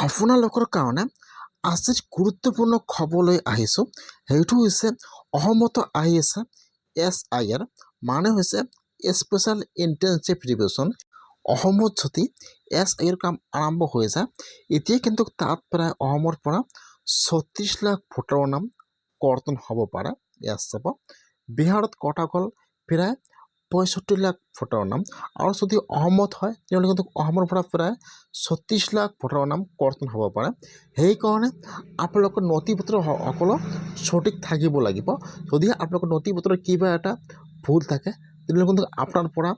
আপোনালোকৰ কাৰণে আজিৰ গুৰুত্বপূৰ্ণ খবৰলৈ আহিছোঁ। সেইটো হৈছে অসমত আহি আছে SIR, মানে হৈছে স্পেচিয়েল ইণ্টেনচিভ ৰিভিজন। অসমত যদি SIR কাম আৰম্ভ হৈ যায়, এতিয়া কিন্তু তাত প্ৰায় অসমৰ পৰা 36 লাখ ভোটাৰৰ নাম কৰ্তন হ'ব পাৰে। ইয়াত চাব বিহাৰত কটা গ'ল প্ৰায় 65 লাখ ভোটাৰৰ নাম, আৰু যদি অসমত হয় তেনেহ'লে কিন্তু অসমৰ পৰা প্ৰায় 36 লাখ ভোটাৰৰ নাম কৰ্তন হ'ব পাৰে। সেইকাৰণে আপোনালোকৰ নথি পত্ৰ সকলো সঠিক থাকিব লাগিব। যদি আপোনালোকৰ নথি পত্ৰৰ কিবা এটা ভুল থাকে তেনেহ'লে কিন্তু আপোনাৰ পৰা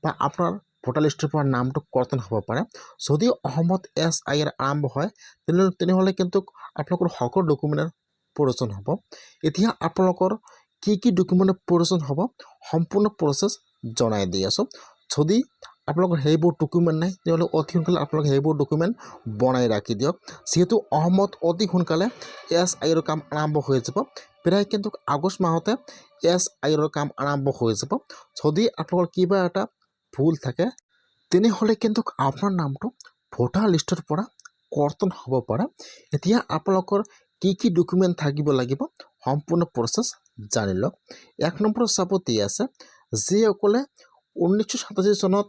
বা আপোনাৰ ভোটাৰ লিষ্টৰ পৰা নামটো কৰ্তন হ'ব পাৰে। যদি অসমত SIR আৰম্ভ হয় তেনেহ'লে কিন্তু আপোনালোকৰ সকলো ডকুমেণ্টৰ প্ৰয়োজন হ'ব। এতিয়া আপোনালোকৰ কি কি ডকুমেণ্টৰ প্ৰয়োজন হ'ব সম্পূৰ্ণ প্ৰচেছ জনাই দি আছোঁ। যদি আপোনালোকৰ সেইবোৰ ডকুমেণ্ট নাই তেনেহ'লে অতি সোনকালে আপোনালোকে সেইবোৰ ডকুমেণ্ট বনাই ৰাখি দিয়ক। যিহেতু অসমত অতি সোনকালে SIR কাম আৰম্ভ হৈ যাব, প্ৰায় কিন্তু আগষ্ট মাহতে SIR কাম আৰম্ভ হৈ যাব। যদি আপোনালোকৰ কিবা এটা ভুল থাকে তেনেহ'লে কিন্তু আপোনাৰ নামটো ভোটাৰ লিষ্টৰ পৰা কৰ্তন হ'ব পাৰে। এতিয়া আপোনালোকৰ কি কি ডকুমেণ্ট থাকিব লাগিব সম্পূৰ্ণ প্ৰচেছ জানি লওক। 1 নম্বৰ চাব দি আছে, যিসকলে 1987 চনত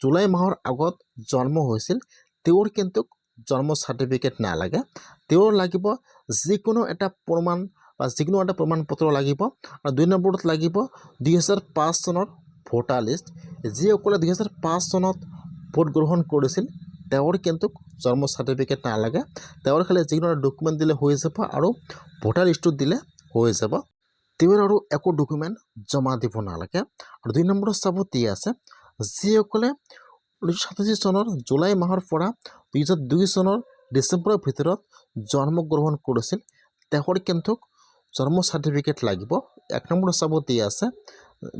জুলাই মাহৰ আগত জন্ম হৈছিল তেওঁৰ কিন্তু জন্ম চাৰ্টিফিকেট নালাগে। তেওঁৰ লাগিব যিকোনো এটা প্ৰমাণ বা যিকোনো এটা প্ৰমাণ পত্ৰ লাগিব। আৰু 2 নম্বৰত লাগিব 2005 চনৰ ভোটাৰ লিষ্ট। যিসকলে 2005 চনত ভোট গ্ৰহণ কৰিছিল তেওঁৰ কিন্তু জন্ম চাৰ্টিফিকেট নালাগে। তেওঁৰ খালি যিকোনো এটা ডকুমেণ্ট দিলে হৈ যাব আৰু ভোটাৰ লিষ্টত দিলে হৈ যাব। তেওঁৰ আৰু একো ডকুমেণ্ট জমা দিব নালাগে। আৰু 2 নম্বৰত চাব দি আছে, যিসকলে 1987 চনৰ জুলাই মাহৰ পৰা 2002 চনৰ ডিচেম্বৰৰ ভিতৰত জন্মগ্ৰহণ কৰিছিল তেওঁৰ কিন্তু জন্ম চাৰ্টিফিকেট লাগিব। 1 নম্বৰত চাব দি আছে,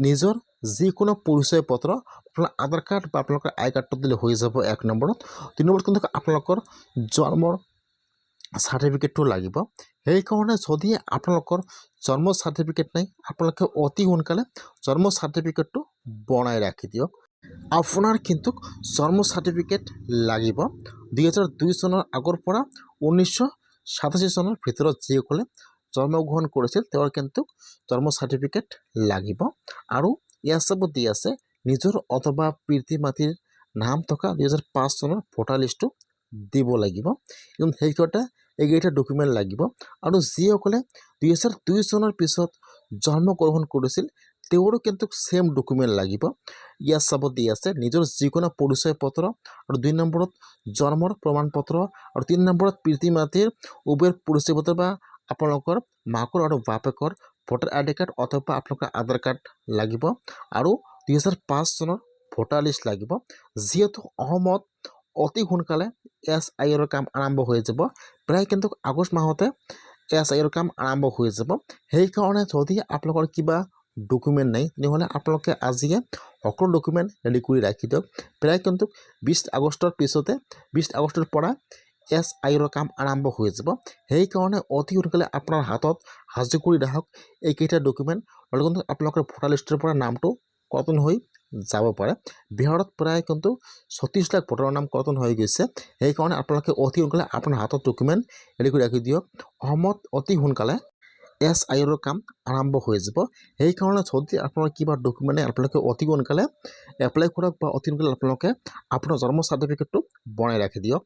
নিজৰ যিকোনো পৰিচয় পত্ৰ আপোনাৰ আধাৰ কাৰ্ড বা আপোনালোকৰ আই কাৰ্ডটো দিলে হৈ যাব 1 নম্বৰত। 2 নম্বৰত কিন্তু আপোনালোকৰ জন্মৰ চাৰ্টিফিকেটটো লাগিব। সেইকাৰণে যদি আপোনালোকৰ জন্ম চাৰ্টিফিকেট নাই আপোনালোকে অতি সোনকালে জন্ম চাৰ্টিফিকেটটো বনাই ৰাখি দিয়ক। আপোনাৰ কিন্তু জন্ম চাৰ্টিফিকেট লাগিব 2002 চনৰ আগৰ পৰা 1987 চনৰ ভিতৰত যিসকলে জন্মগ্ৰহণ কৰিছিল তেওঁৰ কিন্তু জন্ম চাৰ্টিফিকেট লাগিব। আৰু ইয়াত চাব দি আছে, নিজৰ অথবা পিতৃ মাতৃৰ নাম থকা 2005 চনৰ ভোটাৰ লিষ্টটো দিব লাগিব। সেইকেইটা এইকেইটা ডকুমেণ্ট লাগিব। আৰু যিসকলে 2002 চনৰ পিছত জন্মগ্ৰহণ কৰিছিল তেওঁৰো কিন্তু ছেম ডকুমেণ্ট লাগিব। ইয়াত চাব দি আছে, নিজৰ যিকোনো পৰিচয় পত্ৰ, আৰু 2 নম্বৰত জন্মৰ প্ৰমাণ পত্ৰ, আৰু 3 নম্বৰত পিতৃ মাতৃৰ উভয়ৰ পৰিচয় পত্ৰ বা আপোনালোকৰ মাকৰ আৰু বাপেকৰ ভোটাৰ ID কাৰ্ড অথবা আপোনালোকৰ আধাৰ কাৰ্ড লাগিব। আৰু 2005 চনৰ ভোটাৰ লিষ্ট লাগিব। যিহেতু অসমত অতি সোনকালে SIR কাম আৰম্ভ হৈ যাব, প্ৰায় কিন্তু আগষ্ট মাহতে SIR কাম আৰম্ভ হৈ যাব। সেইকাৰণে যদি আপোনালোকৰ কিবা ডকুমেণ্ট নাই তেনেহ'লে আপোনালোকে আজিয়ে সকলো ডকুমেণ্ট ৰেডি কৰি ৰাখি দিয়ক। প্ৰায় কিন্তু 20 আগষ্টৰ পিছতে 20 আগষ্টৰ পৰা SIR কাম আৰম্ভ হৈ যাব। সেইকাৰণে অতি সোনকালে আপোনাৰ হাতত সাজু কৰি ৰাখক এইকেইটা ডকুমেণ্ট, নহ'লে কিন্তু আপোনালোকৰ ভোটাৰ লিষ্টৰ পৰা নামটো কৰ্তন হৈ যাব পাৰে। বিহাৰত প্ৰায় কিন্তু 36 লাখ ভোটাৰৰ নাম কৰ্তন হৈ গৈছে। সেইকাৰণে আপোনালোকে অতি সোনকালে আপোনাৰ হাতত ডকুমেণ্ট ৰেডি কৰি ৰাখি দিয়ক। অসমত অতি সোনকালে SIR কাম আৰম্ভ হৈ যাব। সেইকাৰণে যদি আপোনাৰ কিবা ডকুমেণ্ট আপোনালোকে অতি সোনকালে এপ্লাই কৰক বা অতি সোনকালে আপোনালোকে আপোনাৰ জন্ম চাৰ্টিফিকেটটো বনাই ৰাখি দিয়ক।